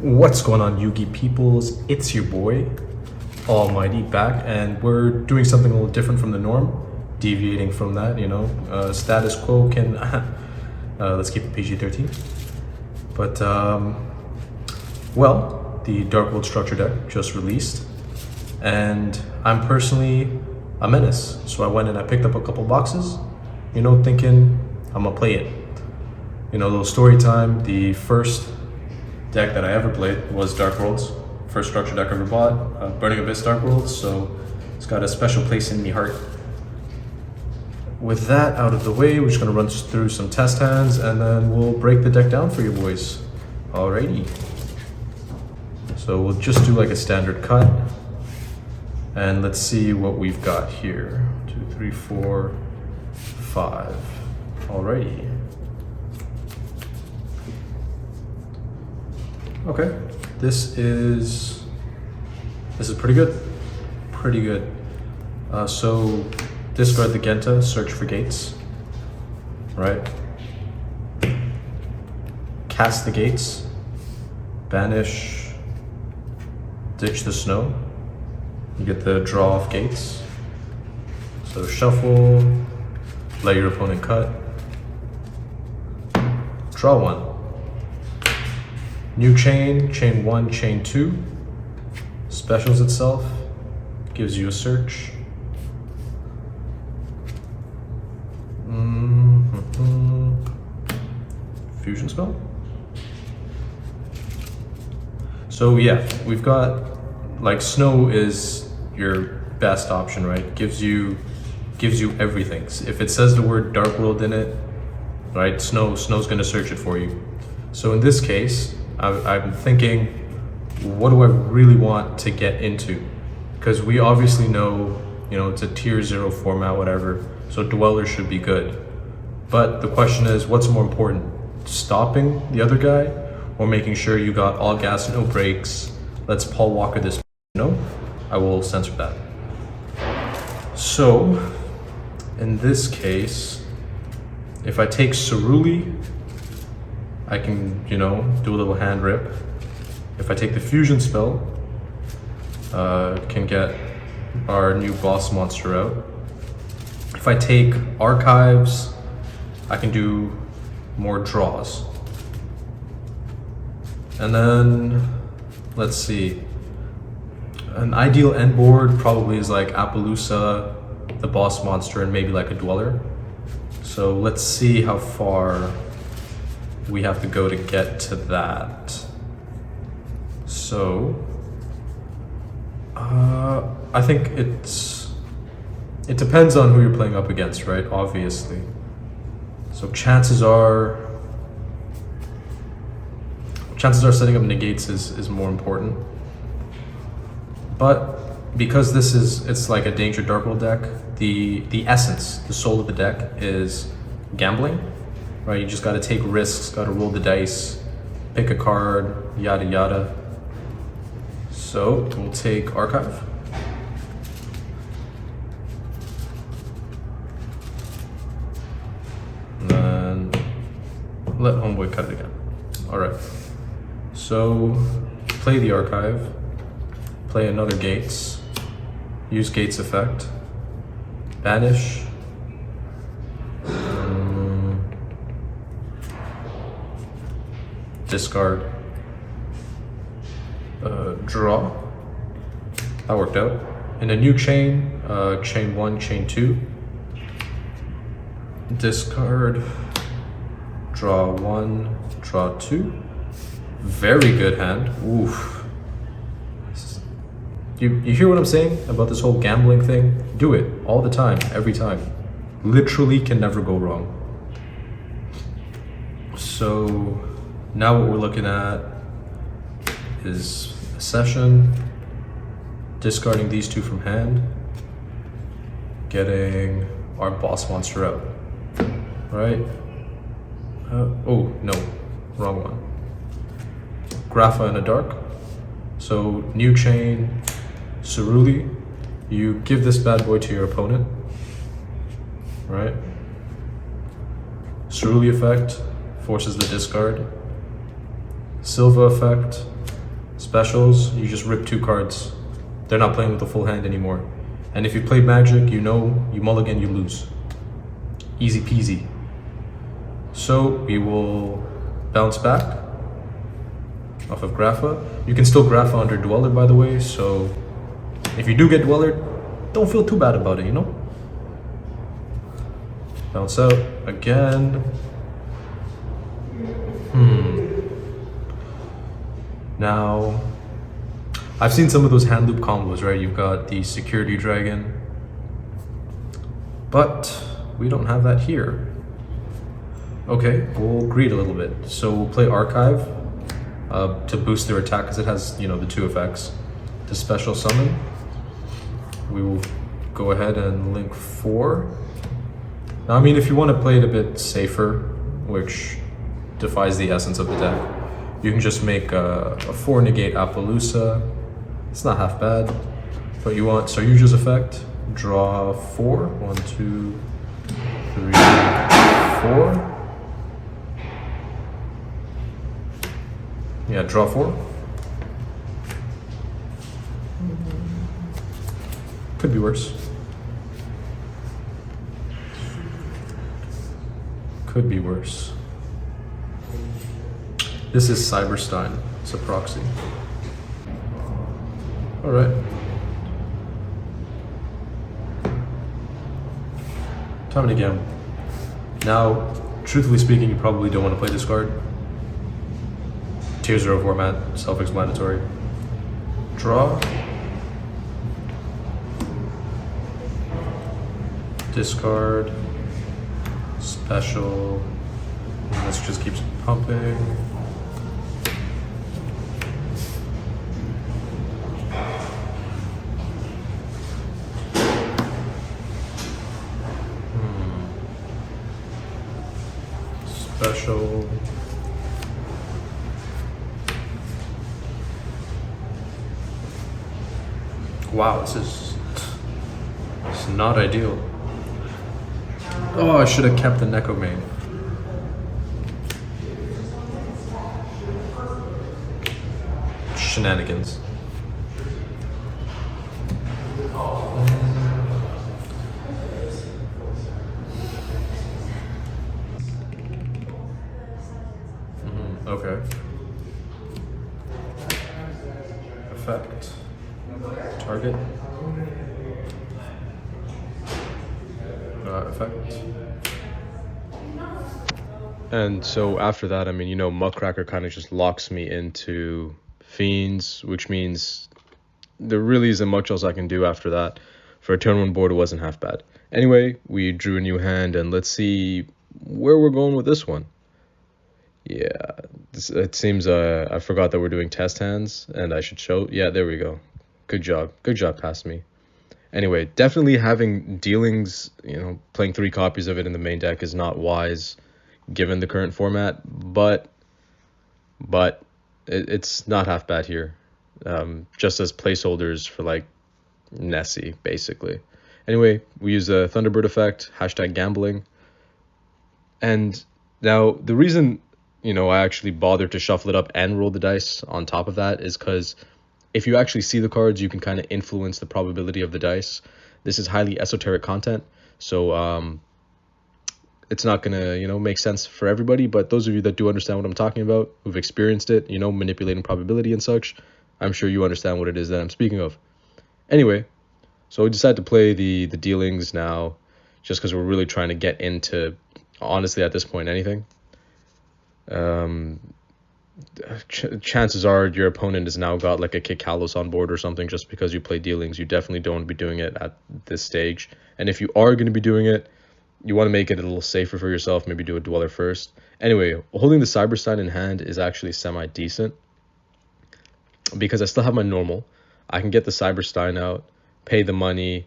What's going on, Yugi peoples? It's your boy, Almighty, back, and we're doing something a little different from the norm, deviating from that, status quo can, let's keep it PG-13. But, well, the Dark World Structure deck just released, and I'm personally a menace. So I went and I picked up a couple boxes, thinking I'm gonna play it. Little story time, the first deck that I ever played was Dark Worlds. First structure deck I ever bought, Burning Abyss Dark Worlds, so it's got a special place in me heart. With that out of the way, we're just gonna run through some test hands and then we'll break the deck down for you boys. Alrighty. So we'll just do like a standard cut. And let's see what we've got here. 2, 3, 4, 5. Alrighty. Okay, this is pretty good. Pretty good. So discard the Genta, search for gates. Right. Cast the gates. Banish. Ditch the snow. You get the draw off gates. So shuffle. Let your opponent cut. Draw one. New chain, chain 1, chain 2, specials itself, gives you a search. Fusion spell? So yeah, we've got, like, snow is your best option, right? Gives you everything. If it says the word Dark World in it, right, snow's gonna search it for you. So in this case, I'm thinking, what do I really want to get into? Because we obviously know, it's a tier 0 format, whatever, so Dweller should be good. But the question is, what's more important? Stopping the other guy or making sure you got all gas, no brakes? Let's Paul Walker this. No, I will censor that. So, in this case, if I take Ceruli, I can, do a little hand rip. If I take the fusion spell, can get our new boss monster out. If I take archives, I can do more draws. And then, let's see. An ideal end board probably is like Appaloosa, the boss monster, and maybe like a Dweller. So let's see how far we have to go to get to that. So I think it depends on who you're playing up against, right? Obviously. So chances are setting up negates is more important. But because it's like a Danger Dark World deck, the essence, the soul of the deck is gambling. Right, you just got to take risks, got to roll the dice, pick a card, yada yada. So we'll take Archive. And then let Homeboy cut it again. All right. So play the Archive, play another Gates, use Gates effect, banish. Discard, draw. That worked out. In a new chain, chain 1, chain 2. Discard, draw 1, draw 2. Very good hand. Oof. You hear what I'm saying about this whole gambling thing? Do it all the time, every time. Literally can never go wrong. So now what we're looking at is a session, discarding these two from hand, getting our boss monster out, right? Oh, no, wrong one. Grapha in a dark. So new chain, Ceruli, you give this bad boy to your opponent, right? Ceruli effect forces the discard. Silva effect, Specials, you just rip 2 cards. They're not playing with the full hand anymore. And if you play Magic, you know, you mulligan, you lose. Easy peasy. So we will bounce back off of Grapha. You can still Grapha under Dweller, by the way, so if you do get Dweller, don't feel too bad about it, you know? Bounce out again. Now, I've seen some of those hand loop combos, right? You've got the Security Dragon, but we don't have that here. Okay, we'll greed a little bit. So we'll play Archive to boost their attack because it has, you know, the 2 effects. To special summon, we will go ahead and link 4. Now, I mean, if you want to play it a bit safer, which defies the essence of the deck, you can just make a 4 negate Appaloosa. It's not half bad, but you want Saryuja's effect. Draw 4. 1, 2, 3, 4. Yeah, draw 4. Could be worse. Could be worse. This is Cyberstein. It's a proxy. All right. Time to game. Now, truthfully speaking, you probably don't want to play this card. Tier 0 format, self-explanatory. Draw. Discard. Special. And this just keeps pumping. Special. Wow, this is not ideal. Oh, I should have kept the Neko main. Shenanigans. Okay. Effect. Target. Effect. And so after that, I mean, you know, Muckracker kind of just locks me into Fiends, which means there really isn't much else I can do after that. For a turn 1 board, it wasn't half bad. Anyway, we drew a new hand, and let's see where we're going with this one. Yeah, it seems I forgot that we're doing test hands, and I should show. Yeah, there we go. Good job. Good job past me. Anyway, definitely having dealings, you know, playing 3 copies of it in the main deck is not wise given the current format, but it's not half bad here. Just as placeholders for like Nessie, basically. Anyway, we use a Thunderbird effect, #gambling. And now the reason, you know, I actually bothered to shuffle it up and roll the dice on top of that is because if you actually see the cards, you can kind of influence the probability of the dice. This is highly esoteric content, so it's not gonna, you know, make sense for everybody, but those of you that do understand what I'm talking about, who've experienced it, you know, manipulating probability and such, I'm sure you understand what it is that I'm speaking of. Anyway, so we decided to play the dealings now, just because we're really trying to get into, honestly, at this point, anything. Chances are your opponent has now got like a Kick Kalos on board or something just because you play dealings. You definitely don't want to be doing it at this stage. And if you are going to be doing it, you want to make it a little safer for yourself. Maybe do a Dweller first. Anyway, holding the Cyberstein in hand is actually semi-decent because I still have my normal. I can get the Cyberstein out, pay the money,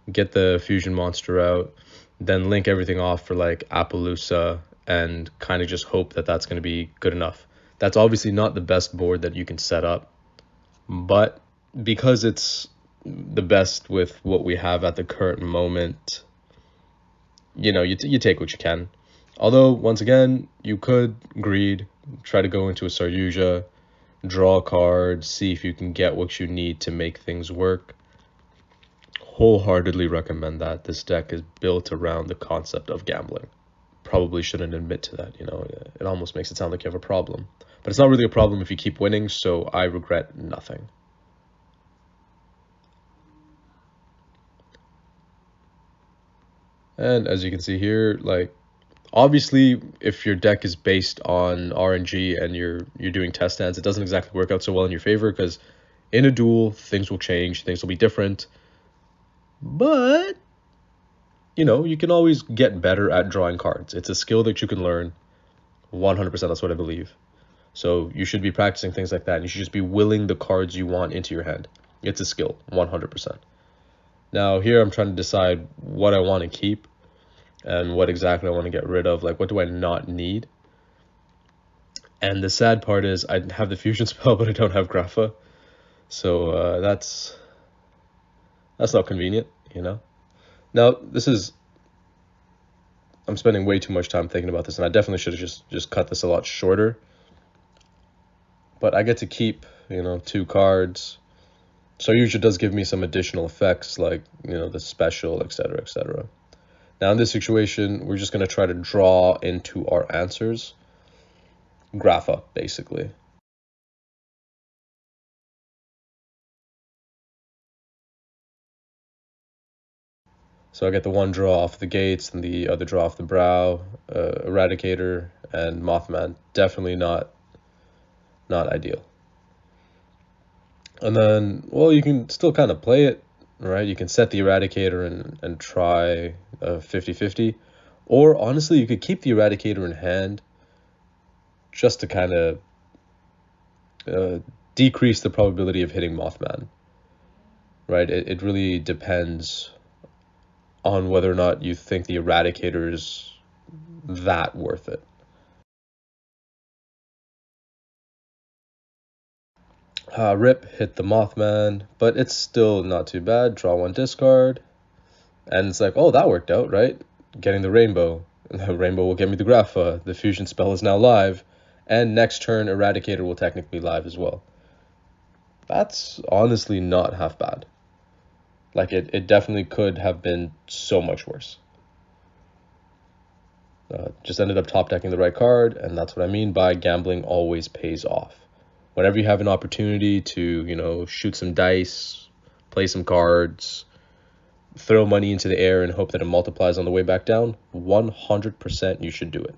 get the Fusion Monster out, then link everything off for like Appaloosa and kind of just hope that that's going to be good enough. That's obviously not the best board that you can set up, but because it's the best with what we have at the current moment, you know, you take what you can. Although, once again, you could greed, try to go into a Saryuja, draw cards, see if you can get what you need to make things work. Wholeheartedly recommend that. This deck is built around the concept of gambling. Probably shouldn't admit to that, you know, it almost makes it sound like you have a problem. But it's not really a problem if you keep winning, so I regret nothing. And as you can see here, like, obviously, if your deck is based on RNG and you're doing test stands, it doesn't exactly work out so well in your favor, because in a duel, things will change, things will be different. But, you know, you can always get better at drawing cards. It's a skill that you can learn. 100%, that's what I believe. So you should be practicing things like that, and you should just be willing the cards you want into your hand. It's a skill, 100%. Now here I'm trying to decide what I want to keep and what exactly I want to get rid of. Like, what do I not need? And the sad part is I have the fusion spell, but I don't have Grapha. So that's not convenient, you know? Now, I'm spending way too much time thinking about this, and I definitely should have just cut this a lot shorter. But I get to keep, you know, 2 cards. So usually does give me some additional effects, like, you know, the special, etc., etc. Now in this situation, we're just going to try to draw into our answers. Grapha, basically. So I get the one draw off the gates and the other draw off the brow, Eradicator, and Mothman. Definitely not ideal. And then, well, you can still kind of play it, right? You can set the Eradicator and try a 50-50. Or honestly, you could keep the Eradicator in hand just to kind of decrease the probability of hitting Mothman, right? It really depends on whether or not you think the Eradicator is that worth it. Rip, hit the Mothman, but it's still not too bad. Draw 1, discard. And it's like, oh, that worked out, right? Getting the Rainbow. The Rainbow will get me the Grapha. The fusion spell is now live. And next turn, Eradicator will technically be live as well. That's honestly not half bad. Like, it definitely could have been so much worse. Just ended up top decking the right card, and that's what I mean by gambling always pays off. Whenever you have an opportunity to, you know, shoot some dice, play some cards, throw money into the air and hope that it multiplies on the way back down, 100% you should do it.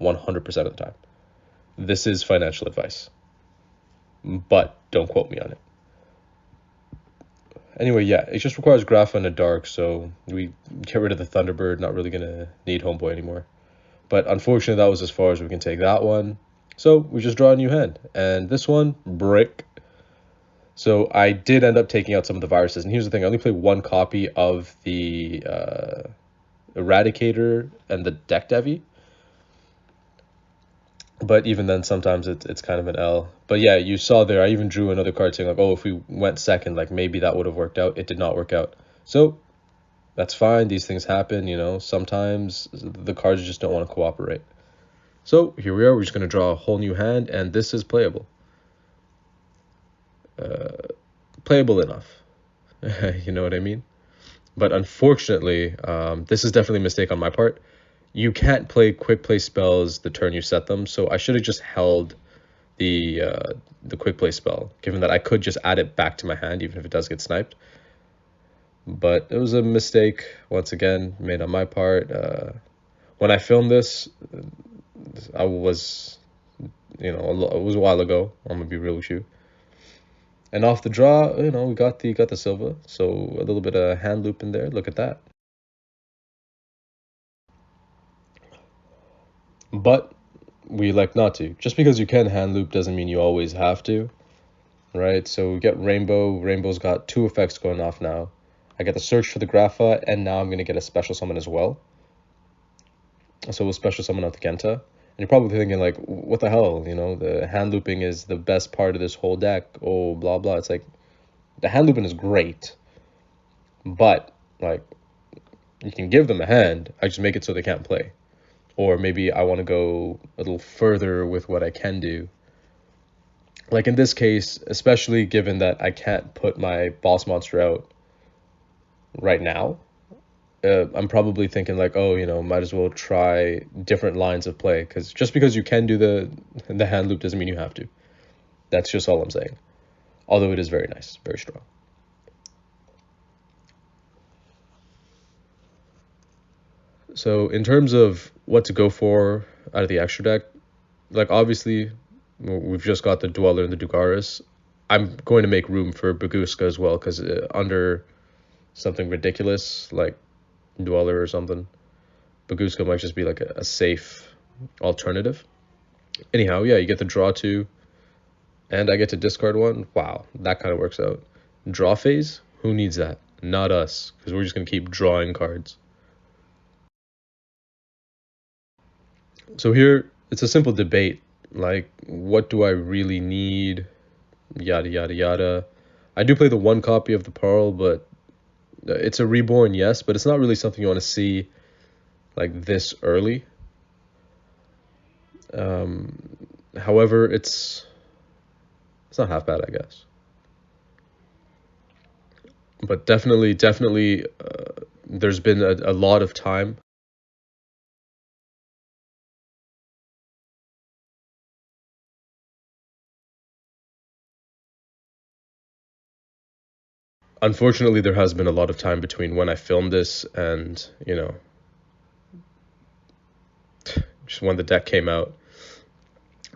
100% of the time. This is financial advice, but don't quote me on it. Anyway, yeah, it just requires Grapha in a dark, so we get rid of the Thunderbird, not really gonna need Homeboy anymore. But unfortunately, that was as far as we can take that one. So we just draw a new hand. And this one, Brick. So I did end up taking out some of the viruses. And here's the thing, I only play 1 copy of the Eradicator and the Deck Devi. But even then, sometimes it's kind of an L. But yeah, you saw there, I even drew another card saying, like, oh, if we went second, like, maybe that would have worked out. It did not work out. So that's fine. These things happen, you know. Sometimes the cards just don't want to cooperate. So here we are. We're just going to draw a whole new hand, and this is playable. Playable enough. You know what I mean? But unfortunately, this is definitely a mistake on my part. You can't play quick play spells the turn you set them, so I should have just held the quick play spell, given that I could just add it back to my hand, even if it does get sniped. But it was a mistake, once again, made on my part. When I filmed this, I was, you know, it was a while ago. I'm gonna be real with you. And off the draw, you know, we got the Silva, so a little bit of hand loop in there. Look at that. But we elect not to. Just because you can hand loop doesn't mean you always have to, right? So we get Rainbow. Rainbow's got 2 effects going off now. I get the search for the Grapha, and now I'm going to get a special summon as well. So we'll special summon out the Genta. And you're probably thinking, like, what the hell? You know, the hand looping is the best part of this whole deck. Oh, blah, blah. It's like, the hand looping is great. But, like, you can give them a hand. I just make it so they can't play. Or maybe I want to go a little further with what I can do. Like in this case, especially given that I can't put my boss monster out right now, I'm probably thinking like, oh, might as well try different lines of play, because just because you can do the hand loop doesn't mean you have to. That's just all I'm saying. Although it is very nice, very strong. So in terms of what to go for out of the extra deck, like obviously we've just got the Dweller and the Dugaris. I'm going to make room for Baguska as well, because under something ridiculous like Dweller or something, Baguska might just be like a safe alternative. Anyhow, yeah, you get the draw two, and I get to discard one. Wow, that kind of works out. Draw phase? Who needs that? Not us, because we're just going to keep drawing cards. So here, it's a simple debate. Like, what do I really need? Yada, yada, yada. I do play the one copy of the Pearl, but it's a reborn, yes, but it's not really something you want to see like this early. However, it's not half bad, I guess. But definitely, there's been a lot of time. Unfortunately, there has been a lot of time between when I filmed this and, just when the deck came out.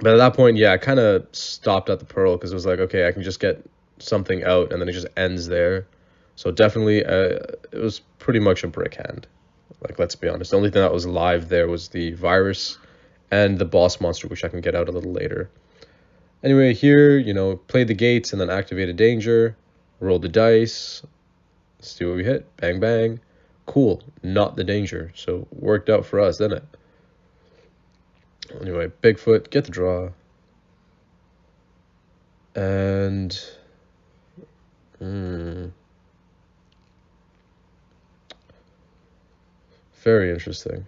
But at that point, yeah, I kind of stopped at the Pearl, because it was like, okay, I can just get something out, and then it just ends there. So definitely, it was pretty much a brick hand. Like, let's be honest. The only thing that was live there was the virus and the boss monster, which I can get out a little later. Anyway, here, play the gates and then activate a danger. Roll the dice. See what we hit. Bang, bang. Cool. Not the danger. So worked out for us, didn't it? Anyway, Bigfoot, get the draw. And very interesting.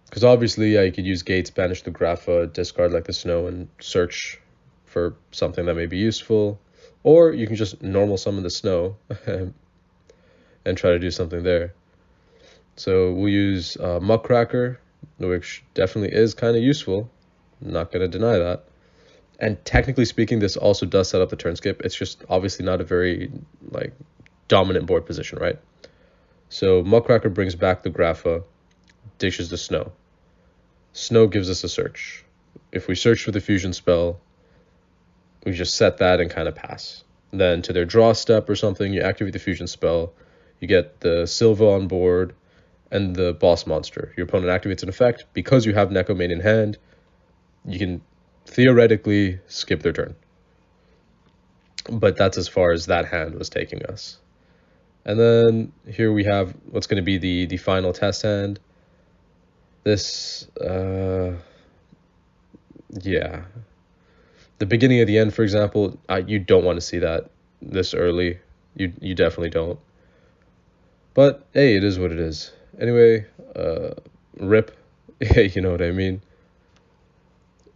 Because obviously, yeah, you could use gates, banish the Grapha, discard like the snow, and search for something that may be useful. Or you can just normal summon the snow and try to do something there. So we'll use Muckracker, which definitely is kind of useful. I'm not going to deny that. And technically speaking, this also does set up the turn skip. It's just obviously not a very dominant board position, right? So Muckracker brings back the Grapha, dishes the snow. Snow gives us a search. If we search for the fusion spell, we just set that and kind of pass. Then to their draw step or something, you activate the fusion spell. You get the Silva on board and the boss monster. Your opponent activates an effect. Because you have Necomane in hand, you can theoretically skip their turn. But that's as far as that hand was taking us. And then here we have what's going to be the final test hand. This, yeah. The beginning of the end, for example, you don't want to see that this early. You definitely don't. But, hey, it is what it is. Anyway, rip. You know what I mean.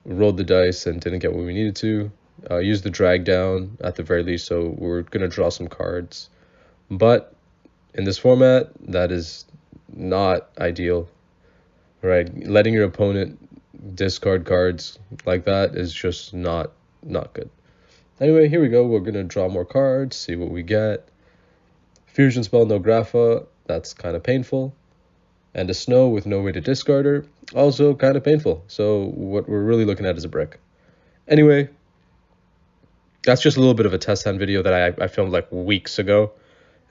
Rolled the dice and didn't get what we needed to. Used the drag down at the very least, so we're going to draw some cards. But in this format, that is not ideal, right? Letting your opponent discard cards like that is just not good. Anyway, here we go. We're going to draw more cards, see what we get. Fusion spell, no Grapha. That's kind of painful. And a snow with no way to discard her. Also kind of painful. So what we're really looking at is a brick. Anyway, that's just a little bit of a test hand video that I filmed like weeks ago.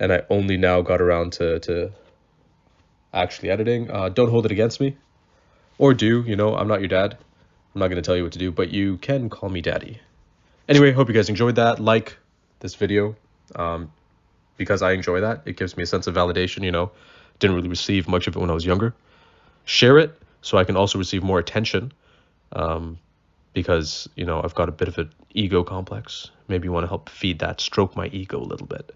And I only now got around to actually editing. Don't hold it against me. Or do, I'm not your dad. I'm not going to tell you what to do, but you can call me daddy. Anyway, hope you guys enjoyed that. Like this video, because I enjoy that. It gives me a sense of validation, Didn't really receive much of it when I was younger. Share it so I can also receive more attention, because, I've got a bit of an ego complex. Maybe you want to help feed that, stroke my ego a little bit.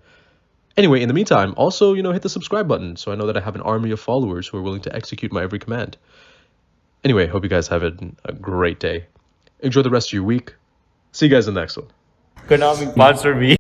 Anyway, in the meantime, also, hit the subscribe button so I know that I have an army of followers who are willing to execute my every command. Anyway, hope you guys have a great day. Enjoy the rest of your week. See you guys in the next one. Konami sponsor me.